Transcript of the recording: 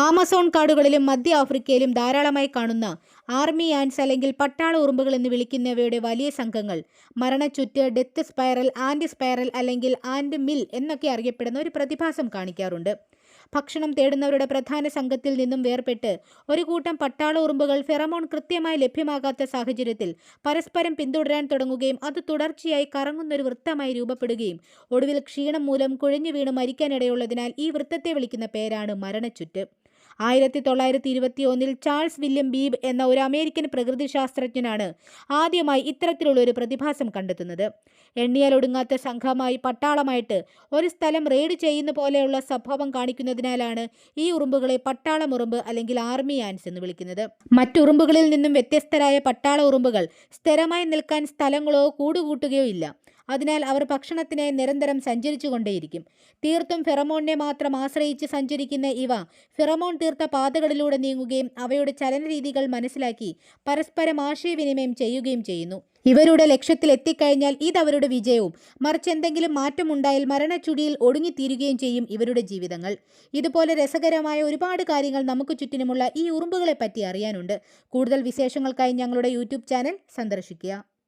Amazon കാടുകളിലും മധ്യ ആഫ്രിക്കയിലും ധാരാളമായി കാണുന്ന ആർമി ആൻസ് അല്ലെങ്കിൽ പട്ടാള ഉറുമ്പുകൾ എന്ന് വിളിക്കുന്നവയുടെ വലിയ സംഘങ്ങൾ മരണച്ചുറ്റ്, ഡെത്ത് സ്പൈറൽ, ആൻഡ് സ്പൈറൽ അല്ലെങ്കിൽ ആൻഡ് മിൽ എന്നൊക്കെ അറിയപ്പെടുന്ന ഒരു പ്രതിഭാസം കാണിക്കാറുണ്ട്. ഭക്ഷണം തേടുന്നവരുടെ പ്രധാന സംഘത്തിൽ നിന്നും വേർപെട്ട് ഒരു കൂട്ടം പട്ടാള ഉറുമ്പുകൾ ഫെറമോൺ കൃത്യമായി ലഭ്യമാകാത്ത സാഹചര്യത്തിൽ പരസ്പരം പിന്തുടരാൻ തുടങ്ങുകയും അത് തുടർച്ചയായി കറങ്ങുന്നൊരു വൃത്തമായി രൂപപ്പെടുകയും ഒടുവിൽ ക്ഷീണം മൂലം കുഴഞ്ഞു വീണ് മരിക്കാനിടയുള്ളതിനാൽ ഈ വൃത്തത്തെ വിളിക്കുന്ന പേരാണ് മരണച്ചുറ്റ്. 1921 ചാൾസ് വില്യം ബീബ് എന്ന ഒരു അമേരിക്കൻ പ്രകൃതിശാസ്ത്രജ്ഞനാണ് ആദ്യമായി ഇത്തരത്തിലുള്ള ഒരു പ്രതിഭാസം കണ്ടെത്തുന്നത്. എണ്ണിയാലൊടുങ്ങാത്ത സംഘമായി പട്ടാളമായിട്ട് ഒരു സ്ഥലം റെയ്ഡ് ചെയ്യുന്ന പോലെയുള്ള സ്വഭാവം കാണിക്കുന്നതിനാലാണ് ഈ ഉറുമ്പുകളെ പട്ടാളമുറുമ്പ് അല്ലെങ്കിൽ ആർമി ആൻസ് എന്ന് വിളിക്കുന്നത്. മറ്റുറുമ്പുകളിൽ നിന്നും വ്യത്യസ്തരായ പട്ടാള ഉറുമ്പുകൾ സ്ഥിരമായി നിൽക്കാൻ സ്ഥലങ്ങളോ കൂടുകൂട്ടുകയോ ഇല്ല. അതിനാൽ അവർ ഭക്ഷണത്തിനായി നിരന്തരം സഞ്ചരിച്ചുകൊണ്ടേയിരിക്കും. തീർത്തും ഫെറമോണിനെ മാത്രം ആശ്രയിച്ച് സഞ്ചരിക്കുന്ന ഇവ ഫെറമോൺ തീർത്ത പാതകളിലൂടെ നീങ്ങുകയും അവയുടെ ചലനരീതികൾ മനസ്സിലാക്കി പരസ്പരം ആശയവിനിമയം ചെയ്യുകയും ചെയ്യുന്നു. ഇവരുടെ ലക്ഷ്യത്തിൽ എത്തിക്കഴിഞ്ഞാൽ ഇതവരുടെ വിജയവും, മറിച്ച് എന്തെങ്കിലും മാറ്റമുണ്ടായാൽ മരണച്ചുഴിയിൽ ഒടുങ്ങിത്തീരുകയും ചെയ്യും ഇവരുടെ ജീവിതങ്ങൾ. ഇതുപോലെ രസകരമായ ഒരുപാട് കാര്യങ്ങൾ നമുക്ക് ചുറ്റിനുമുള്ള ഈ ഉറുമ്പുകളെ പറ്റി അറിയാനുണ്ട്. കൂടുതൽ വിശേഷങ്ങൾക്കായി ഞങ്ങളുടെ യൂട്യൂബ് ചാനൽ സന്ദർശിക്കുക.